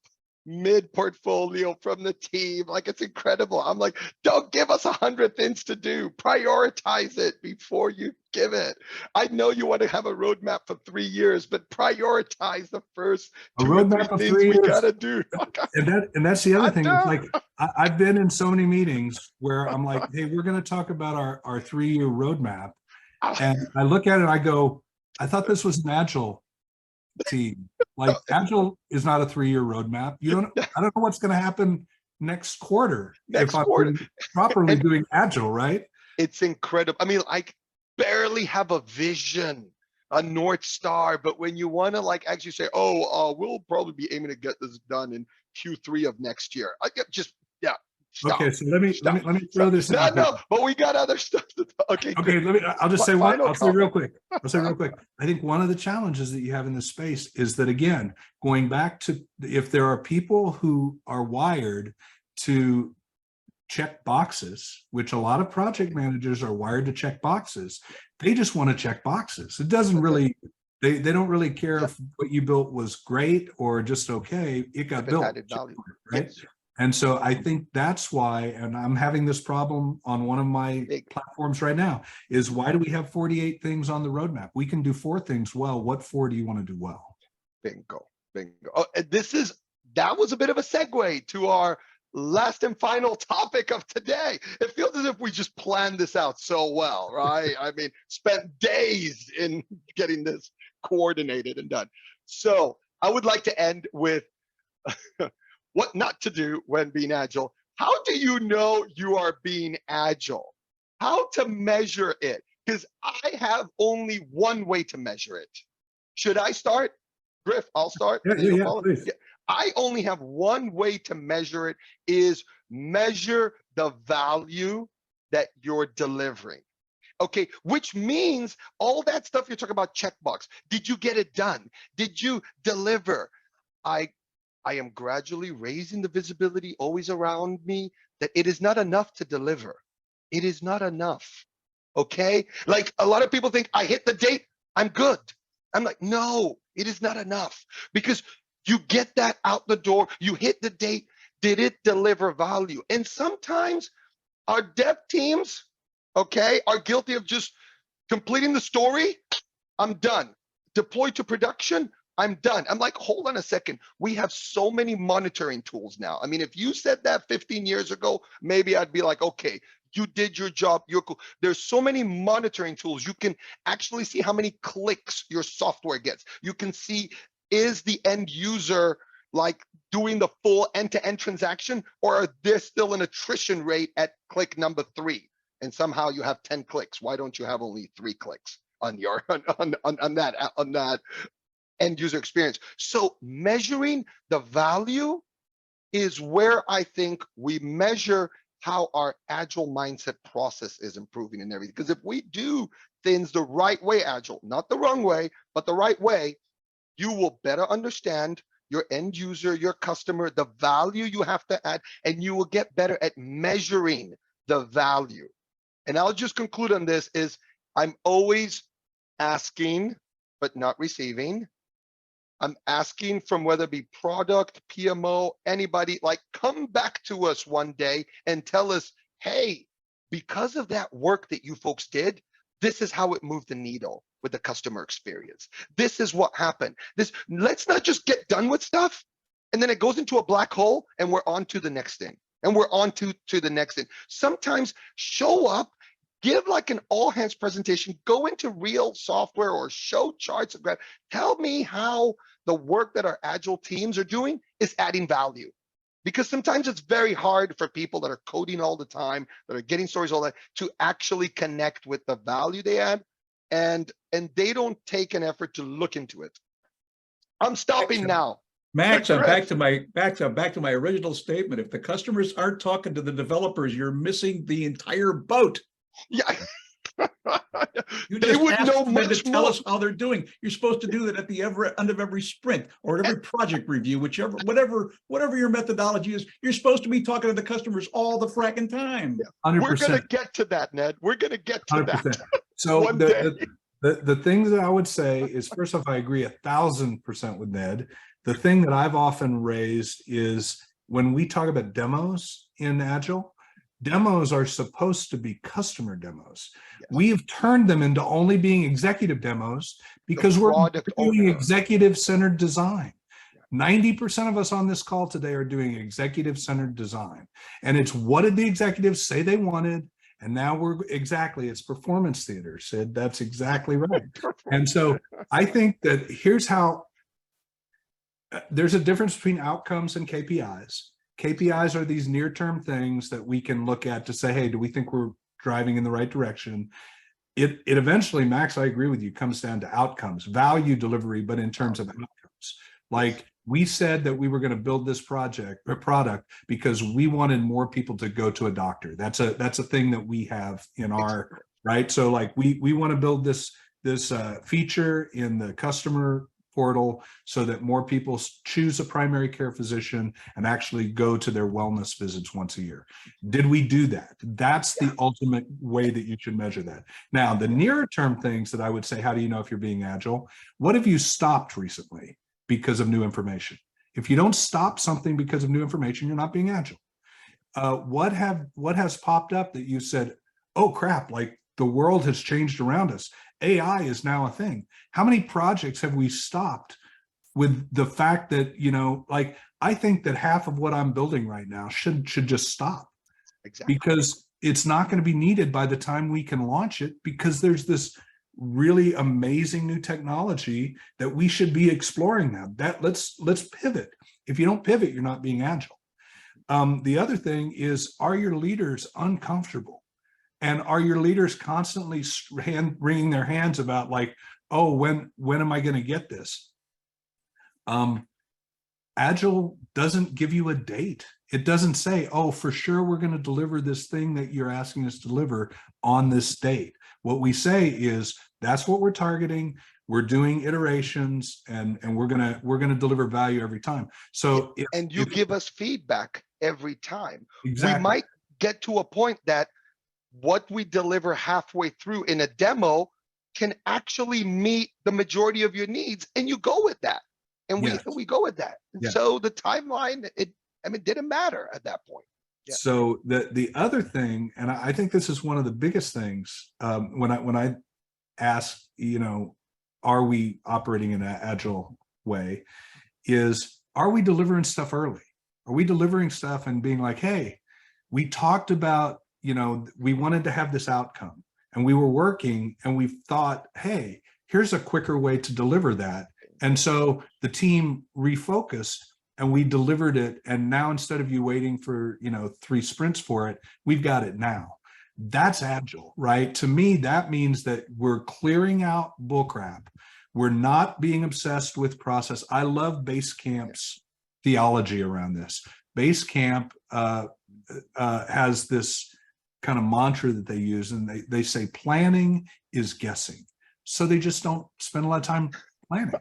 mid-portfolio from the team. Like, it's incredible. I'm like, don't give us 100 things to do. Prioritize it before you give it. I know you want to have a roadmap for 3 years, but prioritize the first 2 or 3 things we gotta do. And that's the other thing. It's like I've been in so many meetings where I'm like, hey, we're going to talk about our 3-year roadmap, and I look at it and I go, I thought this was an Agile team. Like, Agile is not a 3-year roadmap. I don't know what's going to happen next quarter if I'm properly doing Agile, right? It's incredible. I mean, I barely have a vision, a North Star, but when you want to like actually say, oh, we'll probably be aiming to get this done in Q3 of next year. Stop. Okay, so let me throw this out. No, but we got other stuff to okay. I'll just say one. I'll say real quick. I think one of the challenges that you have in this space is that, again, going back to, if there are people who are wired to check boxes, which a lot of project managers are wired to check boxes, they just want to check boxes. It doesn't really, they don't really care if what you built was great or just okay. It got built, right? Yes. And so I think that's why, and I'm having this problem on one of my platforms right now, is why do we have 48 things on the roadmap? We can do 4 things well. What 4 do you want to do well? Bingo. Oh, that was a bit of a segue to our last and final topic of today. It feels as if we just planned this out so well, right? I mean, spent days in getting this coordinated and done. So I would like to end with what not to do when being agile. How do you know you are being agile? How to measure it? Because I have only one way to measure it. Should I start? Griff, I'll start. Yeah, please. Yeah. I only have one way to measure it, is measure the value that you're delivering. Okay, which means all that stuff you're talking about, checkbox. Did you get it done? Did you deliver? I am gradually raising the visibility always around me that it is not enough to deliver. It is not enough. Okay, like a lot of people think I hit the date, I'm good. I'm like, no, it is not enough, because you get that out the door, you hit the date, did it deliver value? And sometimes our dev teams, okay, are guilty of just completing the story, I'm done. Deploy to production, I'm done. I'm like, hold on a second. We have so many monitoring tools now. I mean, if you said that 15 years ago, maybe I'd be like, okay, you did your job, you're cool. There's so many monitoring tools. You can actually see how many clicks your software gets. You can see, is the end user like doing the full end-to-end transaction, or are there still an attrition rate at click number 3? And somehow you have 10 clicks. Why don't you have only 3 clicks on your on that end user experience? So measuring the value is where I think we measure how our agile mindset process is improving and everything. Because if we do things the right way, agile, not the wrong way, but the right way, you will better understand your end user, your customer, the value you have to add, and you will get better at measuring the value. And I'll just conclude on this is I'm always asking, but not receiving. I'm asking from whether it be product, PMO, anybody, like come back to us one day and tell us, hey, because of that work that you folks did, this is how it moved the needle with the customer experience. This is what happened. Let's not just get done with stuff and then it goes into a black hole and we're on to the next thing. And we're on to the next thing. Sometimes show up, give like an all hands presentation, go into real software or show charts of graph. Tell me how the work that our agile teams are doing is adding value. Because sometimes it's very hard for people that are coding all the time, that are getting stories all that, to actually connect with the value they add, and they don't take an effort to look into it. I'm stopping now. Max, I'm back to my original statement. If the customers aren't talking to the developers, you're missing the entire boat. Yeah. You They just would asked know them much to tell more. us how they're doing. You're supposed to do that at the end of every sprint or at every project review, whatever your methodology is. You're supposed to be talking to the customers all the fracking time. 100%. We're gonna get to that, Ned. We're gonna get to 100%. that. So One day. the things that I would say is, first off, I agree 1,000% with Ned. The thing that I've often raised is when we talk about demos in Agile, demos are supposed to be customer demos. Yes. We've turned them into only being executive demos because we're doing executive-centered design. 90% of us on this call today are doing executive-centered design. And it's what did the executives say they wanted? And now it's performance theater, Sid. That's exactly right. And so I think that here's how there's a difference between outcomes and KPIs. KPIs are these near-term things that we can look at to say, hey, do we think we're driving in the right direction? It eventually, Max, I agree with you, comes down to outcomes, value delivery, but in terms of outcomes. Like we said that we were going to build this product because we wanted more people to go to a doctor. That's a thing that we have in our, right? So like we want to build this feature in the customer portal so that more people choose a primary care physician and actually go to their wellness visits once a year. Did we do that? That's the ultimate way that you should measure that. Now, the nearer term things that I would say, how do you know if you're being agile? What have you stopped recently because of new information? If you don't stop something because of new information, you're not being agile. What has popped up that you said, oh crap, like the world has changed around us. AI is now a thing. How many projects have we stopped with the fact that, like I think that half of what I'm building right now should just stop, Exactly. because it's not going to be needed by the time we can launch it, because there's this really amazing new technology that we should be exploring now. That let's pivot. If you don't pivot, you're not being agile. The other thing is, are your leaders uncomfortable? And are your leaders constantly wringing their hands about like, oh, when am I going to get this? Agile doesn't give you a date. It doesn't say, oh, for sure we're going to deliver this thing that you're asking us to deliver on this date. What we say is, that's what we're targeting. We're doing iterations, and we're gonna deliver value every time. So and you give us feedback every time. Exactly. We might get to a point that what we deliver halfway through in a demo can actually meet the majority of your needs, and you go with that. And we go with that. And so the timeline, it didn't matter at that point. Yeah. So the other thing, and I think this is one of the biggest things, when I ask, are we operating in an agile way, is, are we delivering stuff early? Are we delivering stuff and being like, hey, we talked about, we wanted to have this outcome, and we were working, and we thought, hey, here's a quicker way to deliver that. And so the team refocused and we delivered it. And now, instead of you waiting for, 3 sprints for it, we've got it now. That's agile, right? To me, that means that we're clearing out bullcrap. We're not being obsessed with process. I love Basecamp's theology around this. Basecamp has this kind of mantra that they use, and they say planning is guessing. So they just don't spend a lot of time planning.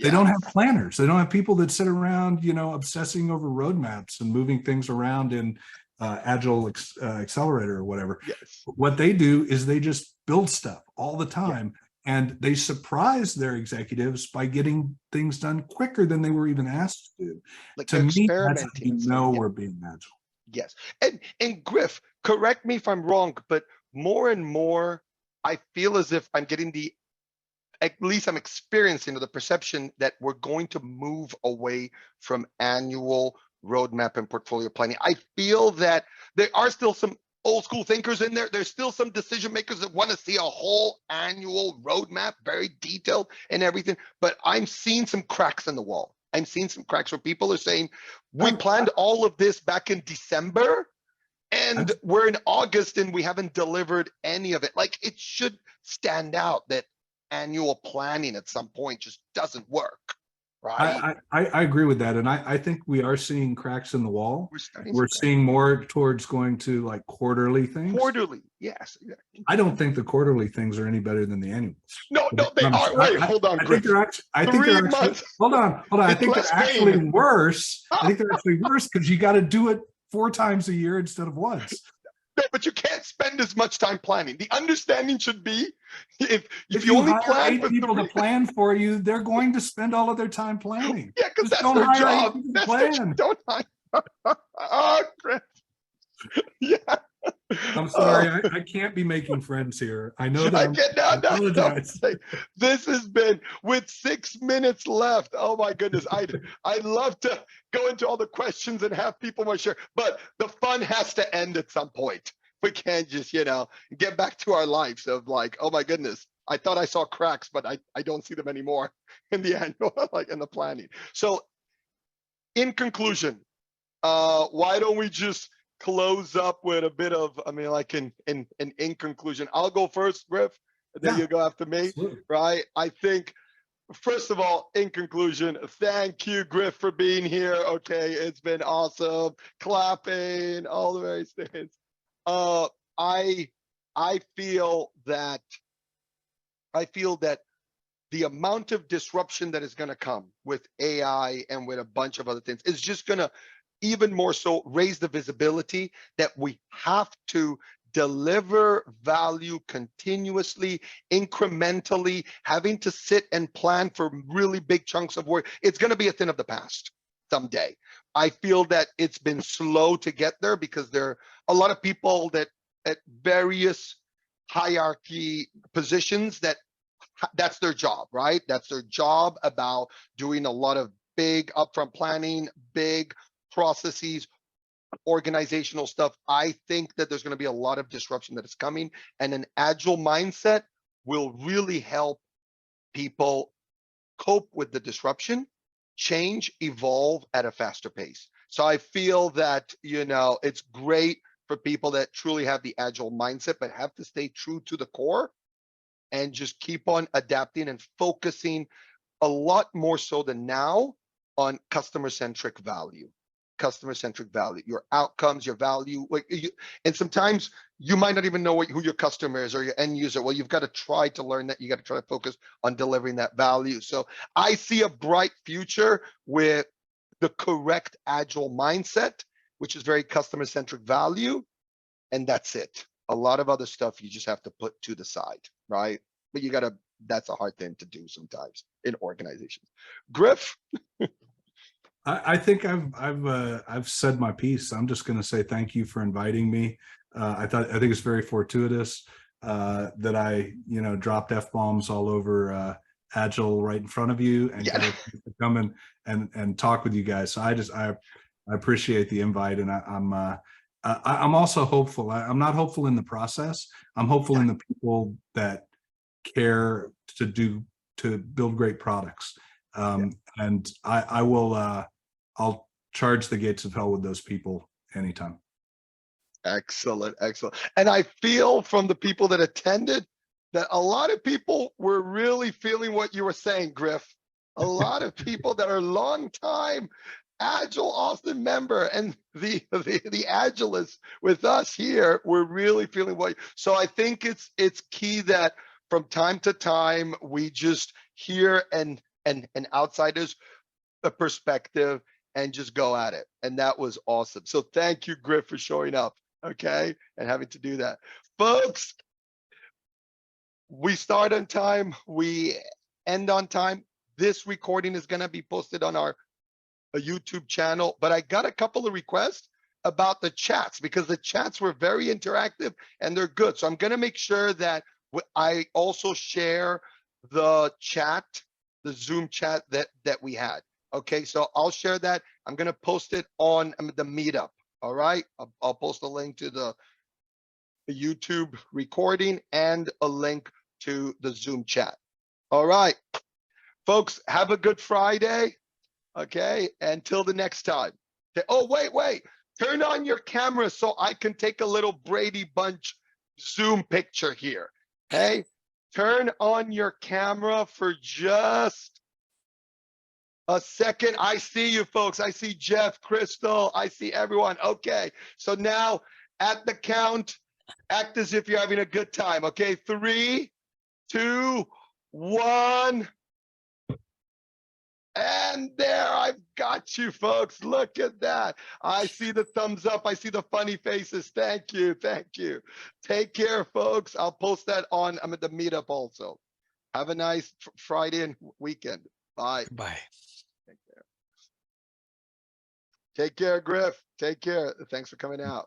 They don't have planners. They don't have people that sit around, obsessing over roadmaps and moving things around in Agile Accelerator or whatever. Yes. What they do is they just build stuff all the time, and they surprise their executives by getting things done quicker than they were even asked to do. Like To me, that's how experimenting. we're being agile. Yes. And Griff, correct me if I'm wrong, but more and more, I feel as if I'm getting at least I'm experiencing the perception that we're going to move away from annual roadmap and portfolio planning. I feel that there are still some old school thinkers in there. There's still some decision makers that want to see a whole annual roadmap, very detailed and everything. But I'm seeing some cracks in the wall. I'm seeing some cracks where people are saying, we planned all of this back in December, and we're in August and we haven't delivered any of it. Like, it should stand out that annual planning at some point just doesn't work, right? I agree with that, and I think we are seeing cracks in the wall. We're seeing more towards going to like quarterly things. Quarterly, yes. I don't think the quarterly things are any better than the annuals. No, they are. Wait, hold on, Griff. I think they're actually. Hold on. I think they're actually worse. I think they're actually worse because you got to do it 4 times a year instead of once. No, but you can't spend as much time planning. The understanding should be, if you only plan for people to plan for you, they're going to spend all of their time planning. Yeah, because that's their job. That's their job. Don't hire. Oh, Chris. Yeah. I'm sorry, I can't be making friends here. I know that. I apologize. This has been, with 6 minutes left. Oh my goodness, I'd love to go into all the questions and have people more share, but the fun has to end at some point. We can't just, get back to our lives of like, oh my goodness, I thought I saw cracks, but I don't see them anymore in the annual, like in the planning. So, in conclusion, why don't we just close up with a bit of, in conclusion, I'll go first, Griff, and then you go after me. Absolutely. Right? I think, first of all, in conclusion, thank you, Griff, for being here. Okay, it's been awesome. Clapping, all the various things. I feel that the amount of disruption that is going to come with AI and with a bunch of other things is just going to even more so raise the visibility that we have to deliver value continuously, incrementally, having to sit and plan for really big chunks of work. It's going to be a thing of the past someday. I feel that it's been slow to get there because there are a lot of people that at various hierarchy positions that's their job, right? That's their job about doing a lot of big upfront planning, big processes, organizational stuff. I think that there's going to be a lot of disruption that is coming, and an agile mindset will really help people cope with the disruption, change, evolve at a faster pace. So I feel that, it's great for people that truly have the agile mindset, but have to stay true to the core and just keep on adapting and focusing a lot more so than now on customer-centric value. Customer-centric value, your outcomes, your value, and sometimes you might not even know who your customer is or your end user. Well, you've got to try to learn that. You got to try to focus on delivering that value. So I see a bright future with the correct agile mindset, which is very customer-centric value, and that's it. A lot of other stuff you just have to put to the side, right? But that's a hard thing to do sometimes in organizations. Griff? I think I've said my piece. I'm just going to say thank you for inviting me. I think it's very fortuitous that I dropped F-bombs all over Agile right in front of you and got to come in and talk with you guys. So I appreciate the invite, and I'm also hopeful. I'm not hopeful in the process. I'm hopeful in the people that care to build great products. And I will. I'll charge the gates of hell with those people anytime. Excellent, excellent. And I feel from the people that attended that a lot of people were really feeling what you were saying, Griff. A lot of people that are long-time Agile Austin member and the Agilists with us here were really feeling so I think it's key that from time to time we just hear an outsider's perspective and just go at it. And that was awesome. So thank you, Griff, for showing up, okay, and having to do that. Folks, we start on time, we end on time. This recording is going to be posted on our YouTube channel, but I got a couple of requests about the chats because the chats were very interactive and they're good. So I'm going to make sure that I also share the chat, the Zoom chat that we had. Okay, so I'll share that. I'm going to post it on the meetup. All right, I'll post a link to the YouTube recording and a link to the Zoom chat. All right, folks, have a good Friday. Okay, until the next time. Okay. Oh, wait, turn on your camera so I can take a little Brady Bunch Zoom picture here. Okay, turn on your camera for just a second. I see you folks. I see Jeff, Crystal. I see everyone. Okay, so now at the count, act as if you're having a good time. Okay, 3, 2, 1. And there, I've got you folks. Look at that. I see the thumbs up. I see the funny faces. Thank you. Thank you. Take care, folks. I'll post that on the meetup also. Have a nice Friday and weekend. Bye. Bye. Take care. Take care, Griff. Take care. Thanks for coming out.